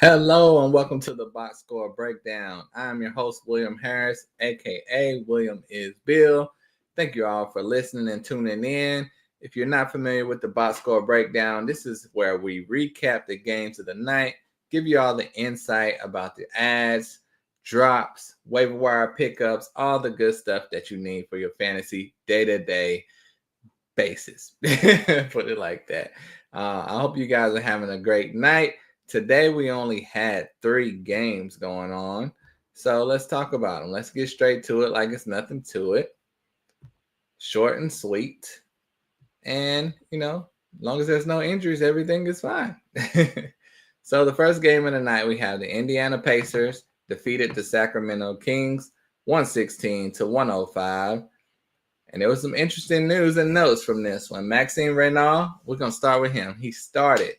Hello and welcome to the Box Score Breakdown. I'm your host, William Harris, aka William is Bill. Thank you all for listening and tuning in. If you're not familiar with the Box Score Breakdown, this is where we recap the games of the night, give you all the insight about the ads, drops, waiver wire pickups, all the good stuff that you need for your fantasy day-to-day basis. Put it like that. I hope you guys are having a great night. Today we only had 3 games going on, so let's talk about them. Let's get straight to it like it's nothing to it. Short and sweet. And, as long as there's no injuries, everything is fine. So the first game of the night, we have the Indiana Pacers defeated the Sacramento Kings 116-105. And there was some interesting news and notes from this one. Maxime Renaud, we're going to start with him. He started.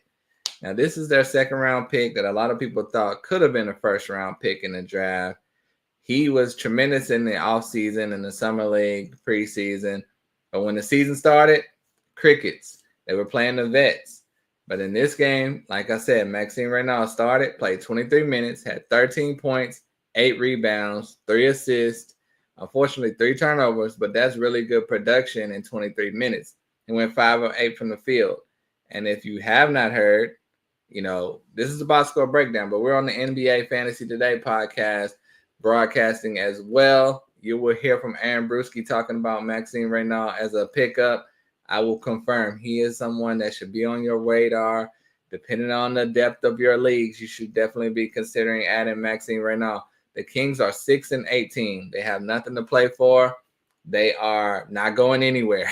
Now, this is their second round pick that a lot of people thought could have been a first round pick in the draft. He was tremendous in the offseason, in the summer league, preseason. But when the season started, crickets. They were playing the vets. But in this game, like I said, Maxime Renaud started, played 23 minutes, had 13 points, 8 rebounds, 3 assists. Unfortunately, 3 turnovers, but that's really good production in 23 minutes. He went 5 of 8 from the field. And if you have not heard, this is the Box Score Breakdown, but we're on the NBA Fantasy Today podcast, broadcasting as well. You will hear from Aaron Brewski talking about Maxime Renaud as a pickup. I will confirm he is someone that should be on your radar. Depending on the depth of your leagues, you should definitely be considering adding Maxime Renaud. The Kings are 6-18. They have nothing to play for. They are not going anywhere.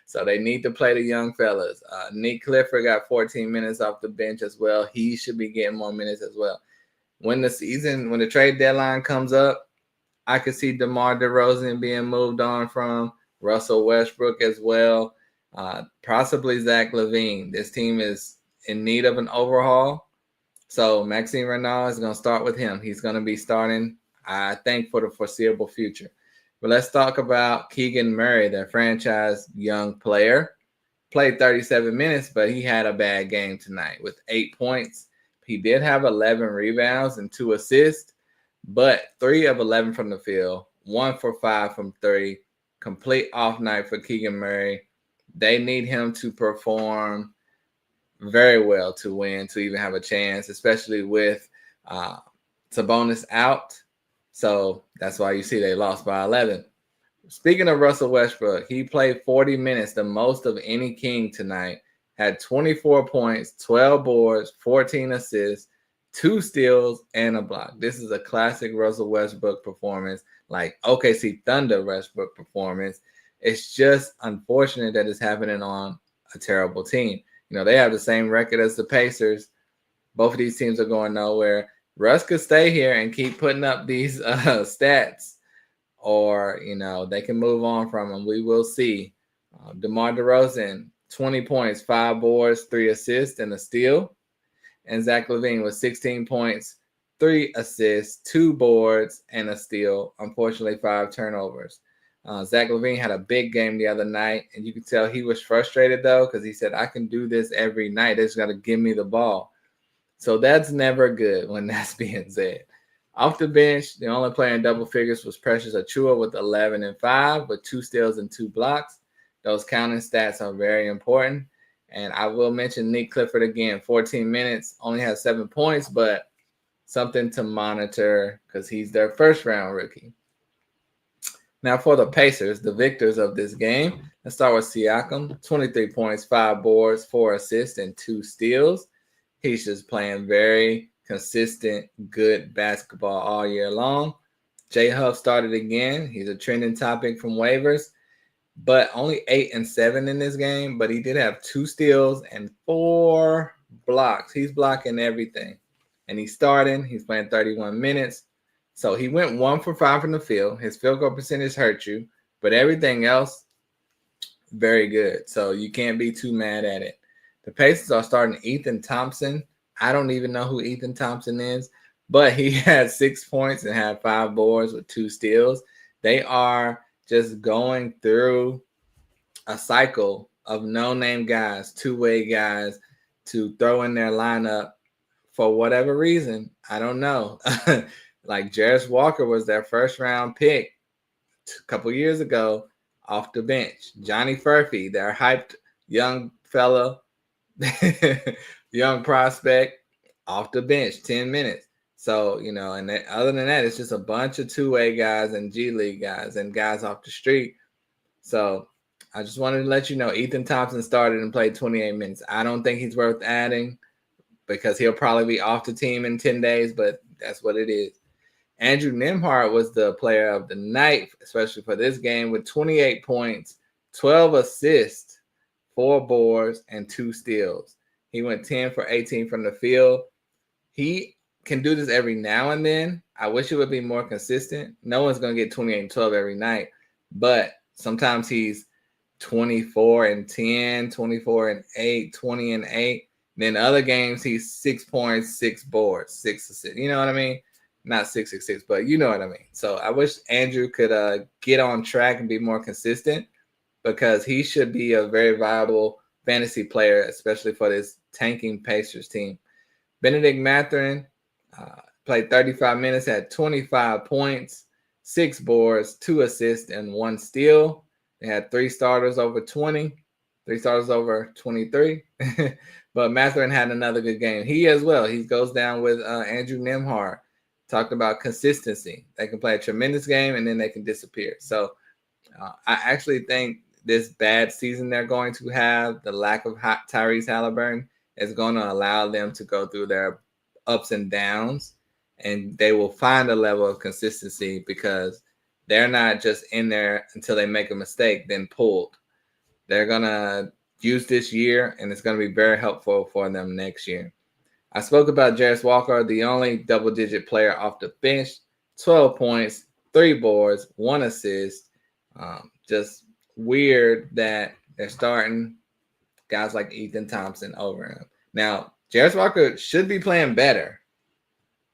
So they need to play the young fellas. Nick Clifford got 14 minutes off the bench as well. He should be getting more minutes as well. When the trade deadline comes up, I could see DeMar DeRozan being moved on from, Russell Westbrook as well, possibly Zach LaVine. This team is in need of an overhaul. So Maxime Renaud is going to start with him. He's going to be starting, I think, for the foreseeable future. But let's talk about Keegan Murray, their franchise young player. Played 37 minutes, but he had a bad game tonight with 8 points. He did have 11 rebounds and 2 assists, but 3 of 11 from the field, 1 for 5 from 3. Complete off night for Keegan Murray. They need him to perform very well to win, to even have a chance, especially with Sabonis out. So that's why you see they lost by 11. Speaking of Russell Westbrook, he played 40 minutes, the most of any King tonight. Had 24 points, 12 boards, 14 assists, 2 steals, and a block. This is a classic Russell Westbrook performance, like OKC Thunder Westbrook performance. It's just unfortunate that it's happening on a terrible team. They have the same record as the Pacers. Both of these teams are going nowhere. Russ could stay here and keep putting up these stats, or, they can move on from him. We will see. DeMar DeRozan, 20 points, 5 boards, 3 assists, and a steal. And Zach LaVine with 16 points, 3 assists, 2 boards, and a steal. Unfortunately, 5 turnovers. Zach LaVine had a big game the other night, and you could tell he was frustrated, though, because he said, I can do this every night. They just got to give me the ball. So that's never good when that's being said. Off the bench, the only player in double figures was Precious Achiuwa with 11 and 5, with 2 steals and 2 blocks. Those counting stats are very important. And I will mention Nick Clifford again, 14 minutes, only has 7 points, but something to monitor because he's their first-round rookie. Now for the Pacers, the victors of this game, let's start with Siakam, 23 points, 5 boards, 4 assists, and 2 steals. He's just playing very consistent, good basketball all year long. J Huff started again. He's a trending topic from waivers, but only 8 and 7 in this game. But he did have 2 steals and 4 blocks. He's blocking everything. And he's starting. He's playing 31 minutes. So he went 1 for 5 from the field. His field goal percentage hurt you, but everything else, very good. So you can't be too mad at it. The Pacers are starting Ethan Thompson. I don't even know who Ethan Thompson is, but he had 6 points and had 5 boards with 2 steals. They are just going through a cycle of no-name guys, two-way guys to throw in their lineup for whatever reason, I don't know. Like Jarris Walker was their first round pick a couple years ago off the bench. Johnny Furphy, their hyped young fella, young prospect, off the bench, 10 minutes. So, and then, other than that, it's just a bunch of two-way guys and G League guys and guys off the street. So I just wanted to let you know Ethan Thompson started and played 28 minutes. I don't think he's worth adding because he'll probably be off the team in 10 days, but that's what it is. Andrew Nembhard was the player of the night, especially for this game, with 28 points, 12 assists, 4 boards, and 2 steals. He went 10 for 18 from the field. He can do this every now and then. I wish it would be more consistent. No one's going to get 28 and 12 every night, but sometimes he's 24 and 10, 24 and 8, 20 and 8. Then other games, he's 6 points, 6 boards, 6 assists. You know what I mean? Not 666, but you know what I mean. So I wish Andrew could get on track and be more consistent because he should be a very viable fantasy player, especially for this tanking Pacers team. Benedict Mathurin played 35 minutes, had 25 points, 6 boards, 2 assists, and 1 steal. They had 3 starters over 20, 3 starters over 23. But Mathurin had another good game. He as well. He goes down with Andrew Nembhard. Talked about consistency. They can play a tremendous game and then they can disappear. So I actually think this bad season they're going to have, the lack of Tyrese Halliburton, is going to allow them to go through their ups and downs, and they will find a level of consistency because they're not just in there until they make a mistake, then pulled. They're going to use this year, and it's going to be very helpful for them next year. I spoke about Jarris Walker, the only double-digit player off the bench, 12 points, 3 boards, 1 assist. Just weird that they're starting guys like Ethan Thompson over him. Now, Jarris Walker should be playing better,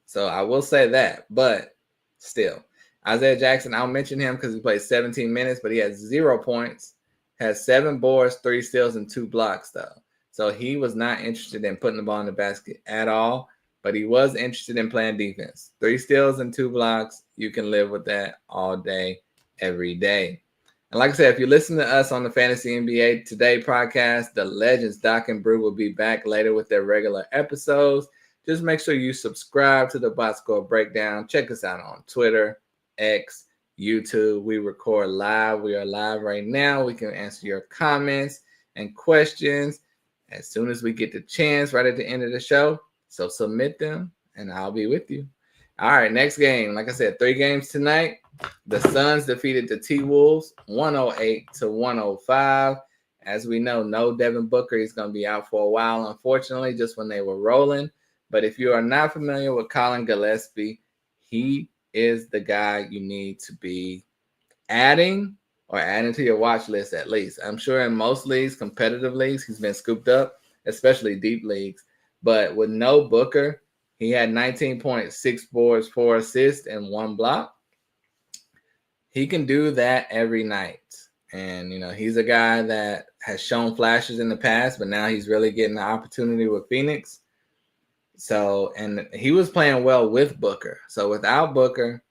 so I will say that, but still. Isaiah Jackson, I'll mention him because he played 17 minutes, but he had 0 points, has 7 boards, 3 steals, and 2 blocks, though. So he was not interested in putting the ball in the basket at all, but he was interested in playing defense. 3 steals and 2 blocks. You can live with that all day, every day. And like I said, if you listen to us on the Fantasy NBA Today podcast, the legends Doc and Brew will be back later with their regular episodes. Just make sure you subscribe to the Box Score Breakdown. Check us out on Twitter, X, YouTube. We record live. We are live right now. We can answer your comments and questions as soon as we get the chance right at the end of the show. So submit them, and I'll be with you. All right, next game. Like I said, 3 games tonight. The Suns defeated the T-Wolves 108-105. As we know, no Devin Booker. He's going to be out for a while, unfortunately, just when they were rolling. But if you are not familiar with Colin Gillespie, he is the guy you need to be adding or adding to your watch list at least. I'm sure in most leagues, competitive leagues, he's been scooped up, especially deep leagues. But with no Booker, he had 19 points, 6 boards, 4 assists, and 1 block. He can do that every night. And, he's a guy that has shown flashes in the past, but now he's really getting the opportunity with Phoenix. So, and he was playing well with Booker. So without Booker,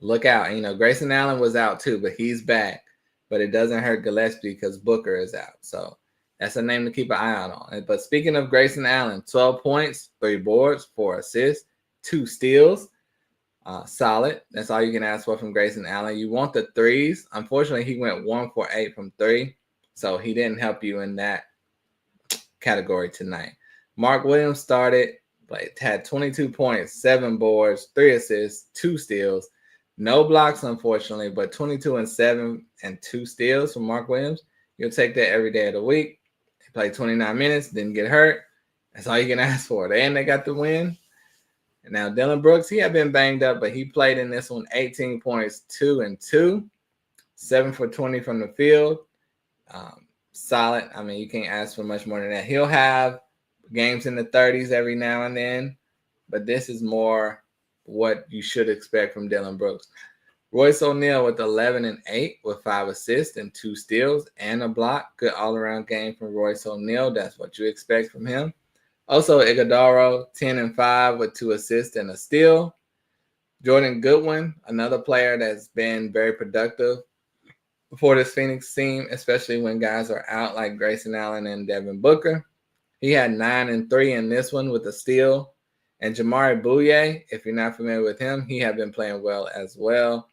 look out. Grayson Allen was out too, but he's back. But it doesn't hurt Gillespie because Booker is out. So that's a name to keep an eye out on. But speaking of Grayson Allen, 12 points, 3 boards, 4 assists, 2 steals. Solid. That's all you can ask for from Grayson Allen. You want the threes. Unfortunately, he went 1 for 8 from 3. So he didn't help you in that category tonight. Mark Williams started, but had 22 points, 7 boards, 3 assists, 2 steals. No blocks, unfortunately, but 22 and 7 and 2 steals from Mark Williams. You'll take that every day of the week. He played 29 minutes, didn't get hurt. That's all you can ask for. And they got the win. And now Dillon Brooks, he had been banged up, but he played in this one 18 points, 2 and 2, 7 for 20 from the field. Solid. I mean, you can't ask for much more than that. He'll have games in the 30s every now and then, but this is more what you should expect from Dillon Brooks. Royce O'Neal with 11 and 8 with 5 assists and 2 steals and a block. Good all-around game from Royce O'Neal. That's what you expect from him. Also, Iguodala, 10 and 5 with 2 assists and a steal. Jordan Goodwin, another player that's been very productive for this Phoenix team, especially when guys are out like Grayson Allen and Devin Booker. He had 9 and 3 in this one with a steal. And Jamari Bouye, if you're not familiar with him, he had been playing well as well,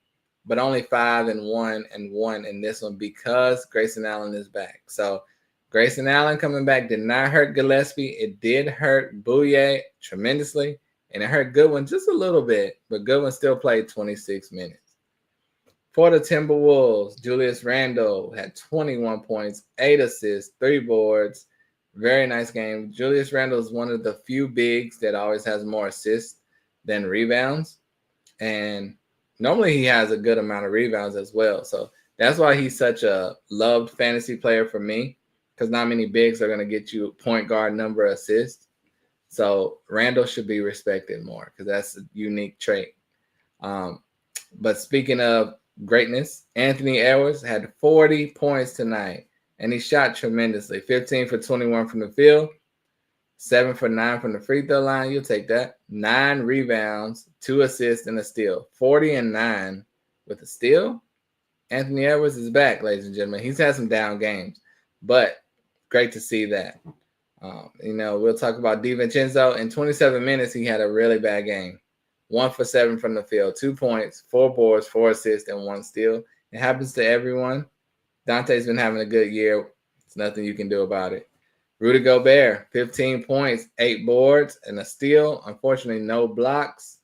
but only 5 and 1 and 1 in this one because Grayson Allen is back. So Grayson Allen coming back did not hurt Gillespie. It did hurt Bouye tremendously, and it hurt Goodwin just a little bit, but Goodwin still played 26 minutes. For the Timberwolves, Julius Randle had 21 points, 8 assists, 3 boards. Very nice game. Julius Randle is one of the few bigs that always has more assists than rebounds. And normally he has a good amount of rebounds as well. So that's why he's such a loved fantasy player for me, because not many bigs are going to get you point guard number assists. So Randle should be respected more because that's a unique trait. But speaking of greatness, Anthony Edwards had 40 points tonight, and he shot tremendously. 15 for 21 from the field, 7 for 9 from the free throw line. You'll take that. 9 rebounds, 2 assists, and a steal. 40 and 9 with a steal. Anthony Edwards is back, ladies and gentlemen. He's had some down games, but great to see that. We'll talk about DiVincenzo. In 27 minutes, he had a really bad game. 1 for 7 from the field, 2 points, 4 boards, 4 assists, and 1 steal. It happens to everyone. Dante's been having a good year. There's nothing you can do about it. Rudy Gobert, 15 points, 8 boards, and a steal. Unfortunately, no blocks.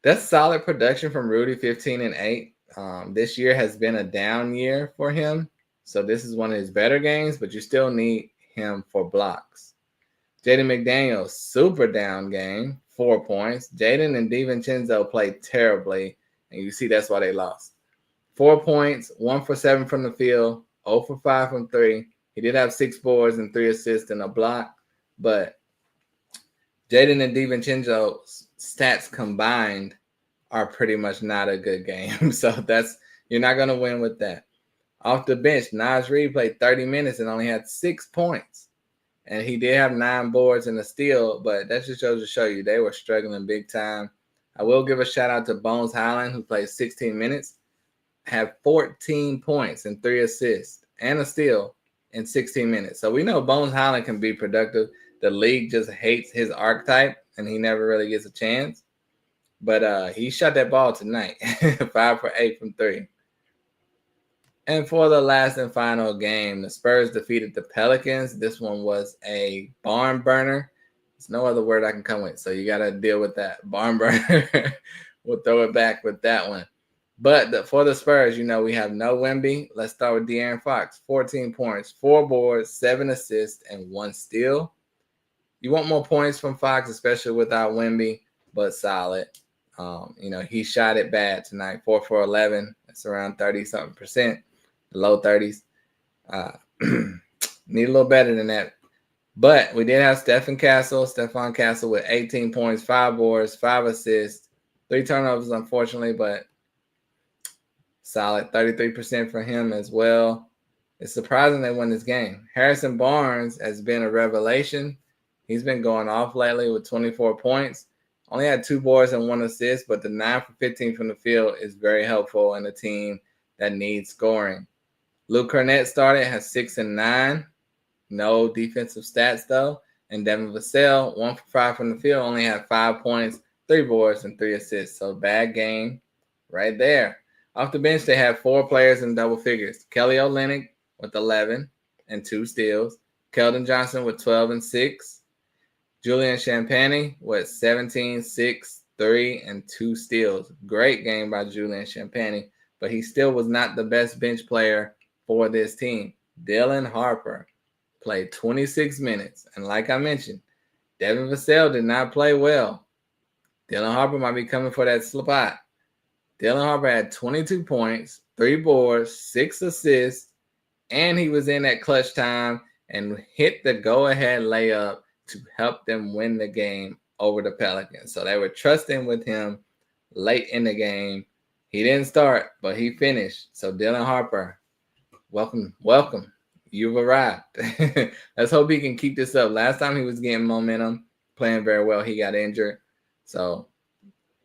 That's solid production from Rudy, 15 and 8. This year has been a down year for him. So this is one of his better games, but you still need him for blocks. Jaden McDaniels, super down game, 4 points. Jaden and DiVincenzo played terribly, and you see that's why they lost. 4 points, 1 for 7 from the field, 0 for 5 from 3. He did have 6 boards and 3 assists and a block, but Jaden and DiVincenzo's stats combined are pretty much not a good game. So you're not going to win with that. Off the bench, Naz Reid played 30 minutes and only had 6 points. And he did have 9 boards and a steal, but that just shows to show you they were struggling big time. I will give a shout out to Bones Highland, who played 16 minutes, had 14 points and 3 assists and a steal in 16 minutes. So we know Bones Highland can be productive. The league just hates his archetype, and he never really gets a chance. But he shot that ball tonight, 5 for 8 from 3. And for the last and final game, the Spurs defeated the Pelicans. This one was a barn burner. There's no other word I can come with, so you got to deal with that. Barn burner. We'll throw it back with that one. But for the Spurs, we have no Wemby. Let's start with De'Aaron Fox. 14 points, 4 boards, 7 assists, and 1 steal. You want more points from Fox, especially without Wemby, but solid. He shot it bad tonight, 4 for 11. That's around 30-something%. The low 30s. Need a little better than that. But we did have Stephon Castle with 18 points, 5 boards, 5 assists, 3 turnovers, unfortunately, but solid 33% for him as well. It's surprising they won this game. Harrison Barnes has been a revelation. He's been going off lately with 24 points. Only had 2 boards and 1 assist, but the 9 for 15 from the field is very helpful in a team that needs scoring. Luke Cornett started, has 6 and 9. No defensive stats, though. And Devin Vassell, 1 for 5 from the field, only had 5 points, 3 boards, and 3 assists. So bad game right there. Off the bench, they had 4 players in double figures. Kelly Olynyk with 11 and 2 steals. Keldon Johnson with 12 and 6. Julian Champagnie with 17, 6, 3, and 2 steals. Great game by Julian Champagnie, but he still was not the best bench player for this team. Dylan Harper played 26 minutes. And like I mentioned, Devin Vassell did not play well. Dylan Harper might be coming for that spot. Dylan Harper had 22 points, 3 boards, 6 assists, and he was in at clutch time and hit the go-ahead layup to help them win the game over the Pelicans. So they were trusting with him late in the game. He didn't start, but he finished. So Dylan Harper, welcome. you've arrived. Let's hope he can keep this up. Last time he was getting momentum, playing very well, he got injured. So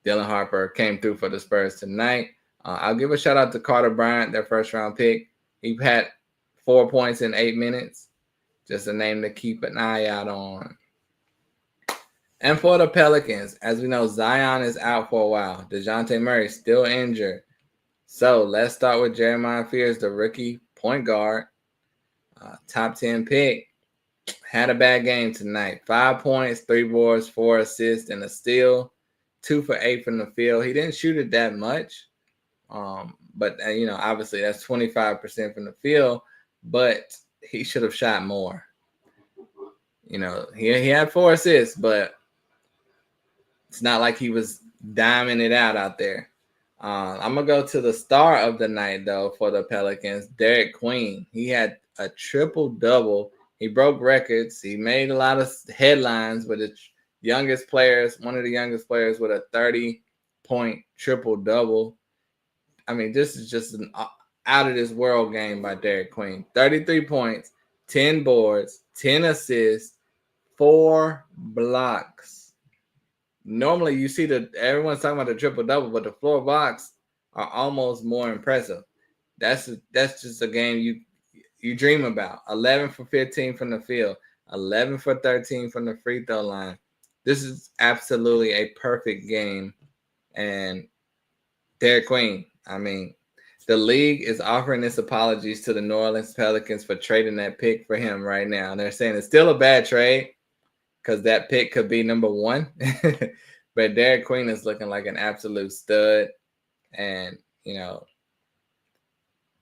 Dylan Harper came through for the Spurs tonight. I'll give a shout out to Carter Bryant, their first round pick. He had 4 points in 8 minutes. Just a name to keep an eye out on. And for the Pelicans, as we know, Zion is out for a while. DeJounte Murray still injured. So let's start with Jeremiah Fears, the rookie point guard. Top 10 pick. Had a bad game tonight. 5 points, 3 boards, 4 assists, and a steal. 2 for 8 from the field. He didn't shoot it that much. But, obviously that's 25% from the field. But he should have shot more. He had 4 assists, but it's not like he was diming it out there. I'm going to go to the star of the night, though, for the Pelicans, Derek Queen. He had a triple-double. He broke records. He made a lot of headlines with one of the youngest players with a 30-point triple-double. I mean, this is just an out-of-this-world game by Derek Queen. 33 points, 10 boards, 10 assists, 4 blocks. Normally, you see everyone's talking about the triple-double, but the 4 blocks are almost more impressive. That's just a game you dream about. 11 for 15 from the field, 11 for 13 from the free throw line. This is absolutely a perfect game. And Derek Queen, I mean, the league is offering its apologies to the New Orleans Pelicans for trading that pick for him right now. And they're saying it's still a bad trade because that pick could be number 1. But Derek Queen is looking like an absolute stud. And,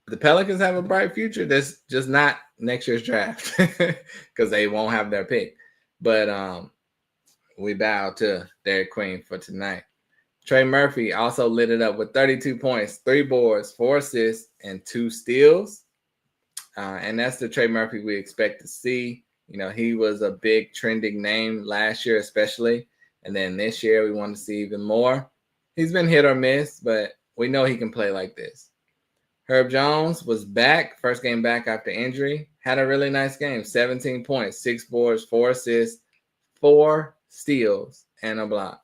the Pelicans have a bright future. That's just not next year's draft because they won't have their pick. But we bow to Derek Queen for tonight. Trey Murphy also lit it up with 32 points, 3 boards, 4 assists, and 2 steals. And that's the Trey Murphy we expect to see. He was a big trending name last year especially. And then this year we want to see even more. He's been hit or miss, but we know he can play like this. Herb Jones was back, first game back after injury. Had a really nice game, 17 points, 6 boards, 4 assists, 4 steals, and a block.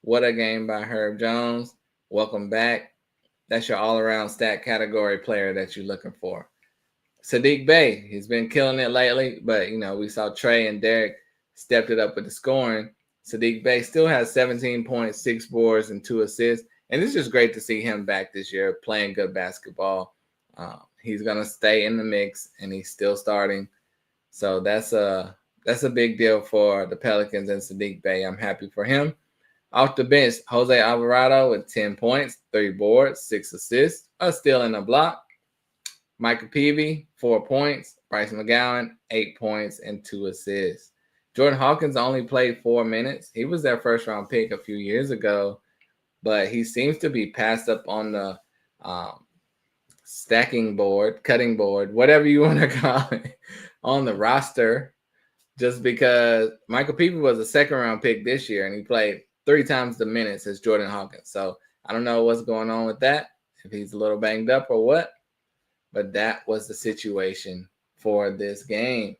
What a game by Herb Jones. Welcome back. That's your all-around stat category player that you're looking for. Sadiq Bey, he's been killing it lately, but, we saw Trey and Derek stepped it up with the scoring. Sadiq Bey still has 17 points, 6 boards, and 2 assists. And it's just great to see him back this year playing good basketball. He's going to stay in the mix, and he's still starting. So that's a big deal for the Pelicans and Sadiq Bey. I'm happy for him. Off the bench, Jose Alvarado with 10 points, 3 boards, 6 assists, a steal and a block. Michael Peavy, 4 points. Bryce McGowan, 8 points and 2 assists. Jordan Hawkins only played 4 minutes. He was their first-round pick a few years ago, but he seems to be passed up on the cutting board, whatever you want to call it, on the roster, just because Michael Peavy was a second-round pick this year, and he played 3 times the minutes as Jordan Hawkins. So I don't know what's going on with that, if he's a little banged up or what, but that was the situation for this game.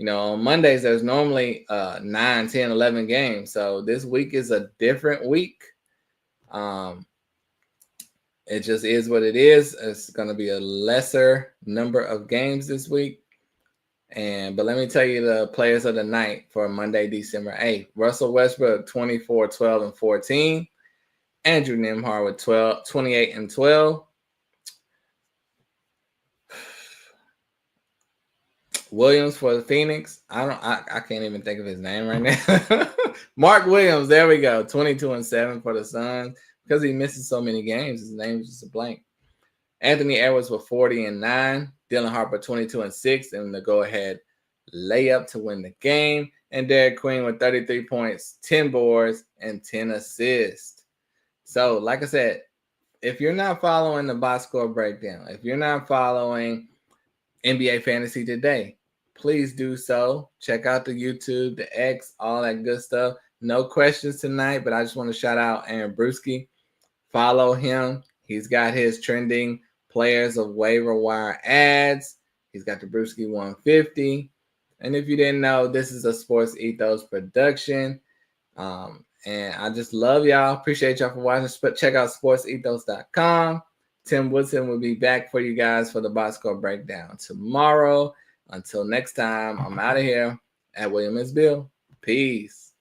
On Mondays, there's normally 9, 10, 11 games. So this week is a different week. It just is what it is. It's going to be a lesser number of games this week. But let me tell you the players of the night for Monday, December 8th. Russell Westbrook, 24, 12, and 14. Andrew Nembhard with 28 and 12. Williams for the Phoenix. I can't even think of his name right now. Mark Williams, there we go. 22 and 7 for the Suns. Because he misses so many games, his name is just a blank. Anthony Edwards with 40 and 9. Dylan Harper 22 and 6, and the go-ahead layup to win the game. And Derek Queen with 33 points, 10 boards, and 10 assists. So, like I said, if you're not following the box score breakdown, if you're not following NBA Fantasy Today, please do so. Check out the YouTube, the X, all that good stuff. No questions tonight, but I just want to shout out Aaron Brewski. Follow him. He's got his trending players of waiver wire ads, He's got the Brewski 150. And if you didn't know, this is a Sports Ethos production. And I just love y'all. Appreciate y'all for watching. Check out sportsethos.com. Tim Woodson will be back for you guys for the box score breakdown tomorrow. Until next time, I'm out of here. At William S. Bill. Peace.